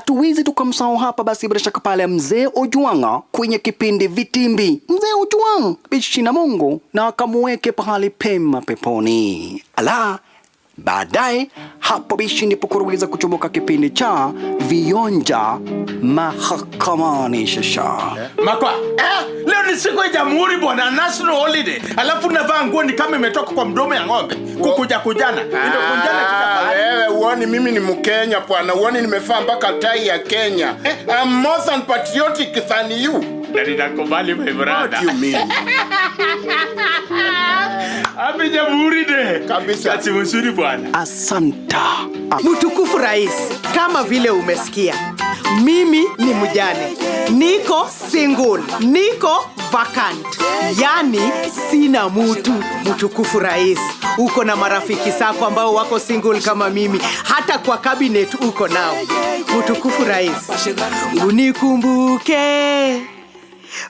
Hatuwezi tukamsahau hapa basi bila shaka pale mzee Ojwanga kwenye kipindi Vitimbi. Mzee Ojwanga bishi na Mungu na akamuweke pahali pema peponi. Ala, baadaye hapo bishi ndipo kuruweza kuchomoka kipindi cha Vionja Mahakamani shasha. Makwa, leo ni siku ya Jamhuri bwana, national holiday. Alafu navaa nguo ni kama imetoka kwa mdomo ya ng'ombe. Kujana. Ndio kunjana kita wewe uone mimi ni Mkenya bwana. Uone nimevaa mpaka tai ya Kenya. I'm more than patriotic than you. Nani nakubali my brother. What do you mean? Happy Jamhuri Day. Kabisa. Kati mzuri bwana. Asanta. Mtukufu Rais, kama vile umesikia, mimi ni mjane, niko single, niko vacant, yani sina mutu. Mtukufu Rais, uko na marafiki zako ambao wako single kama mimi, hata kwa cabinet uko nao. Mtukufu Rais, unikumbuke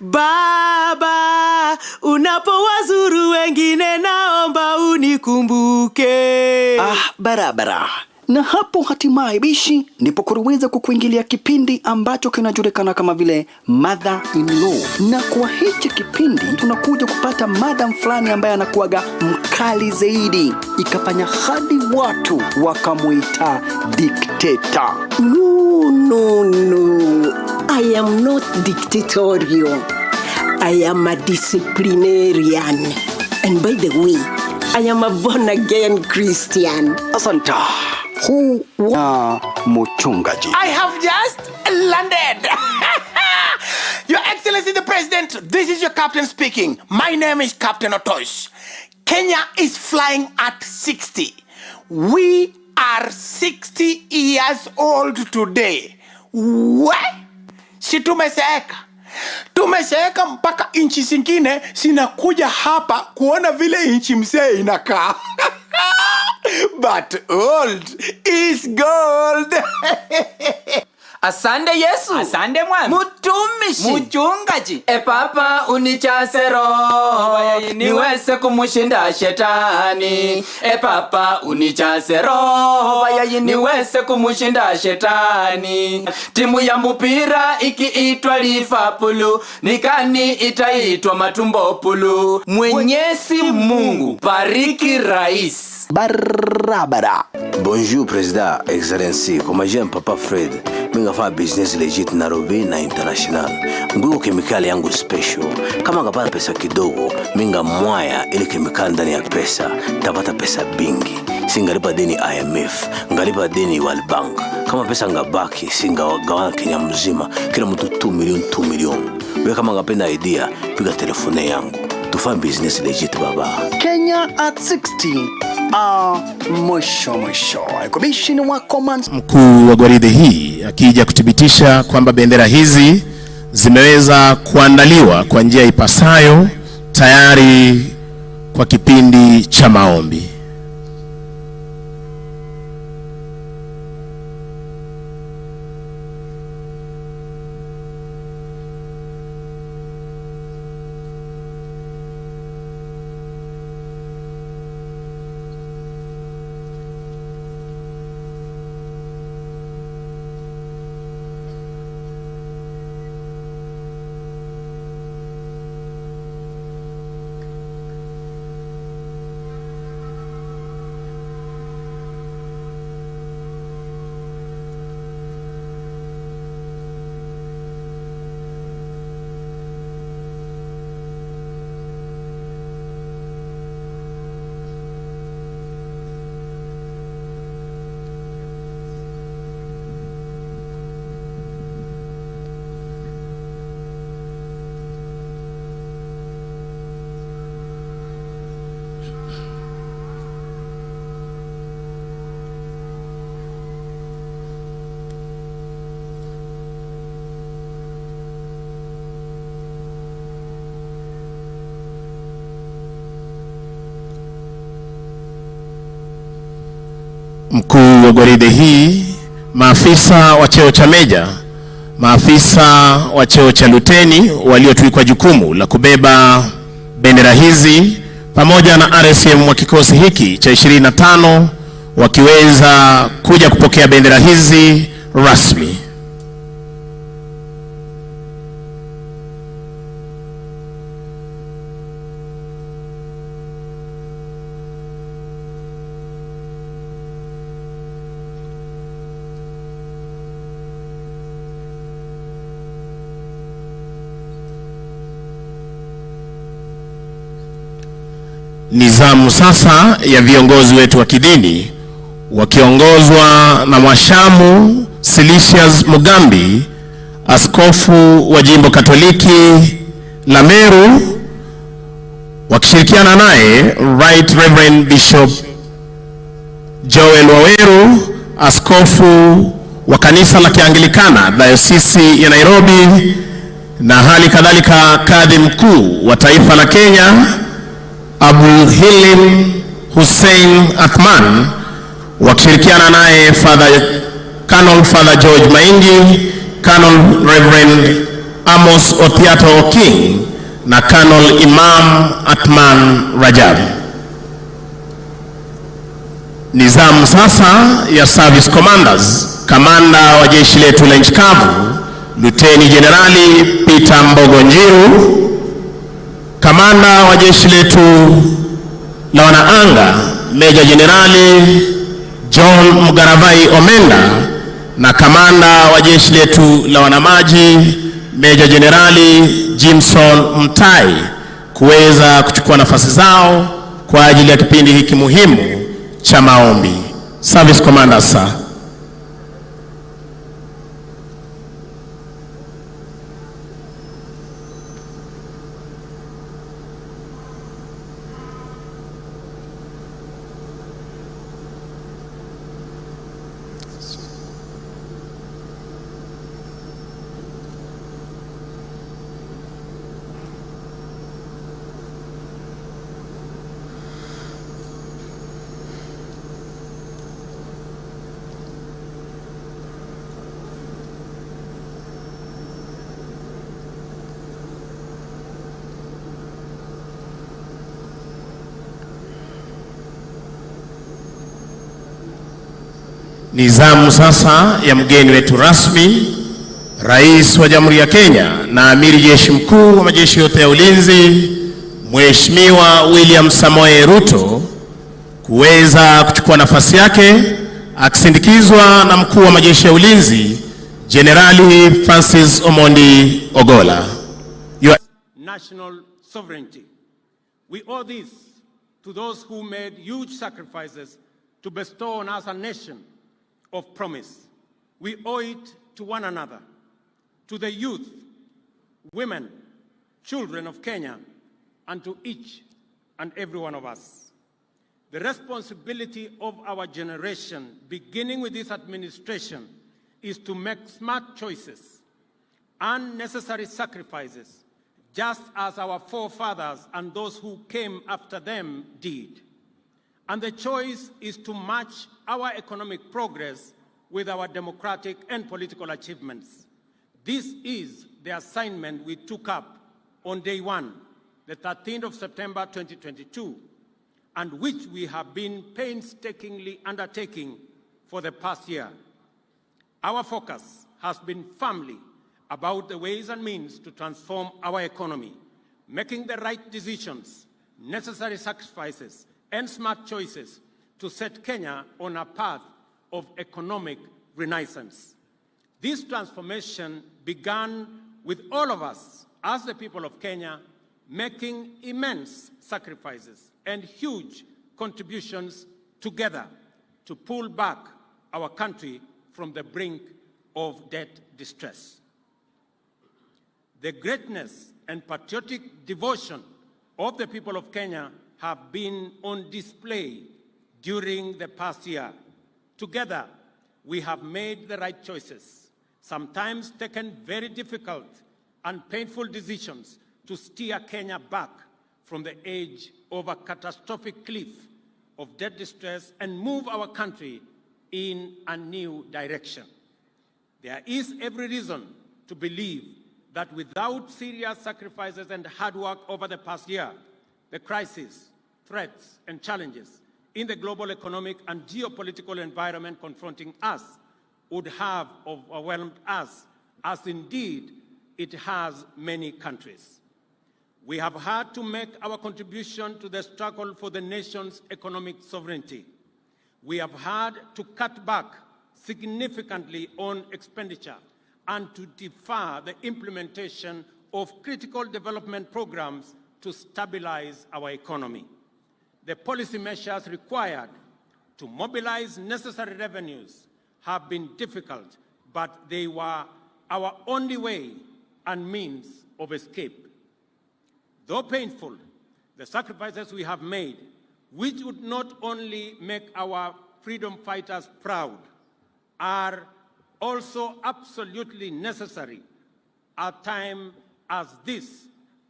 Baba, unapowazuru wengine naomba unikumbuke. Barabara. Na hapo hatimaye bishi ndipo kuruweza kukuingilia kipindi ambacho kinajulikana kama vile Mother in Law. Na kwa hichi kipindi tunakuja kupata madam fulani ambaye anakuaga mkali zaidi, ikafanya hadi watu wakamuita dictator. No. I am not dictatorial. I am a disciplinarian. And by the way, I am a born again Christian. Asanta. Who Muchungaji. I have just landed. Your Excellency the President, this is your captain speaking. My name is Captain Otosh. Kenya is flying at 60. We are 60 years old today. What? Si tumeseeka mpaka inchi zingine sinakuja hapa kuona vile inchi mzee inakaa. But old is gold. Asante Yesu. Asante mwana. Mutumishi. Mchungaji. Papa unichase roho niweze kumushinda shetani. Papa unichase roho niweze kumushinda shetani. Timu ya mpira ikiitwa Liverpool, nikani itaitwa matumbo pulu. Mwenyezi Mungu bariki rais. Barabara. Bonjour Président, Excellency, comme j'aime Papa Fred, minga fa business legit Nairobi na international. Nguo kemikali yangu special. Kama ngapata pesa kidogo, minga mwaya ili kemikali ndani ya pesa, tapata pesa bingi. Singalipa deni IMF, ngalipa deni World Bank. Kama pesa ngabaki, singagawana Kenya mzima, kila mtu 2 million. Wewe kama ngapenda idea, piga telefone yangu. Tufanye business legit baba. Kenya at 60. Mwisho. Komishini wa command mkuu wa gwaride hii akija kuthibitisha kwamba bendera hizi zimeweza kuandaliwa kwa njia ipasayo tayari kwa kipindi cha maombi. Mkuu wa gwaride hii, maafisa wa cheo cha meja, maafisa wa cheo cha luteni waliotuikwa jukumu la kubeba bendera hizi pamoja na RSM wa kikosi hiki cha 25 wakiweza kuja kupokea bendera hizi rasmi. Ni zamu sasa ya viongozi wetu wa kidini wakiongozwa na Mwashamu Silicius Mugambi, askofu wa jimbo Katoliki la Meru, wakishirikiana naye Right Reverend Bishop Joel Waweru, askofu wa kanisa la Kianglikana Dayosisi ya Nairobi, na hali kadhalika kadhi mkuu wa taifa la Kenya Abu Hilim Hussein Athman, wakishirikiana naye Colonel Father George Maingi, Colonel Reverend Amos Othiato Oking na Colonel Imam Athman Rajab. Nizamu sasa ya Service Commanders, kamanda wa jeshi letu la nchi kavu Luteni Jenerali Peter Mbogo Njiru, kamanda wa jeshi letu la wanaanga Meja Jenerali John Mgaravai Omenda, na kamanda wa jeshi letu la wanamaji Meja Jenerali Jimson Mtai kuweza kuchukua nafasi zao kwa ajili ya kipindi hiki muhimu cha maombi. Service Commander sir. Ni zamu sasa ya mgeni wetu rasmi, Rais wa Jamhuri ya Kenya na Amiri Jeshi Mkuu wa majeshi yote ya ulinzi, Mheshimiwa William Samoei Ruto, kuweza kuchukua nafasi yake akisindikizwa na Mkuu wa majeshi ya ulinzi, Generali Francis Omondi Ogola. National sovereignty. We owe this to those who made huge sacrifices to bestow on us a nation of promise. We owe it to one another, to the youth, women, children of Kenya, and to each and every one of us. The responsibility of our generation, beginning with this administration, is to make smart choices, unnecessary sacrifices, just as our forefathers and those who came after them did. And the choice is to match our economic progress with our democratic and political achievements. This is the assignment we took up on day one, the 13th of September 2022, and which we have been painstakingly undertaking for the past year. Our focus has been firmly about the ways and means to transform our economy, making the right decisions, necessary sacrifices, and smart choices to set Kenya on a path of economic renaissance. This transformation began with all of us, as the people of Kenya, making immense sacrifices and huge contributions together to pull back our country from the brink of debt distress. The greatness and patriotic devotion of the people of Kenya have been on display during the past year. Together, we have made the right choices, sometimes taken very difficult and painful decisions to steer Kenya back from the edge of a catastrophic cliff of debt distress and move our country in a new direction. There is every reason to believe that without serious sacrifices and hard work over the past year, the crises, threats, and challenges in the global economic and geopolitical environment confronting us would have overwhelmed us, as indeed it has many countries. We have had to make our contribution to the struggle for the nation's economic sovereignty. We have had to cut back significantly on expenditure and to defer the implementation of critical development programs to stabilize our economy. the policy measures required to mobilize necessary revenues have been difficult, but they were our only way and means of escape. Though painful, the sacrifices we have made, which would not only make our freedom fighters proud, are also absolutely necessary at a time as this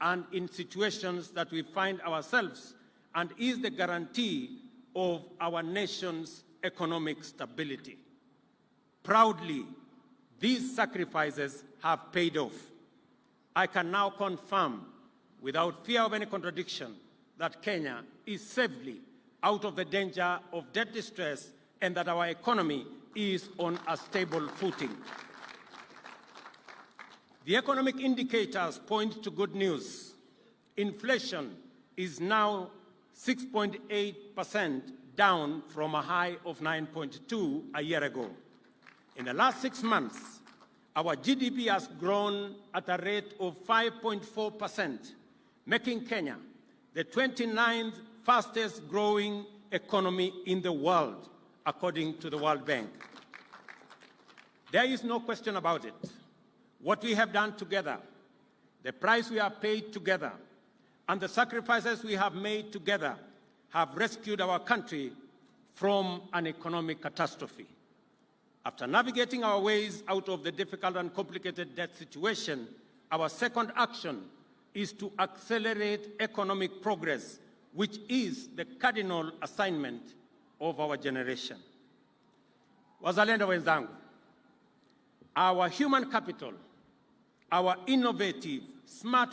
and in situations that we find ourselves, and is the guarantee of our nation's economic stability. Proudly, these sacrifices have paid off. I can now confirm, without fear of any contradiction, that Kenya is safely out of the danger of debt distress and that our economy is on a stable footing. The economic indicators point to good news. Inflation is now 6.8%, down from a high of 9.2% a year ago. In the last 6 months, our GDP has grown at a rate of 5.4%, making Kenya the 29th fastest growing economy in the world, according to the World Bank. There is no question about it. What we have done together, the price we have paid together, and the sacrifices we have made together have rescued our country from an economic catastrophe. After navigating our ways out of the difficult and complicated debt situation, our second action is to accelerate economic progress, which is the cardinal assignment of our generation. Wazalendo wenzangu, our human capital, our innovative, smart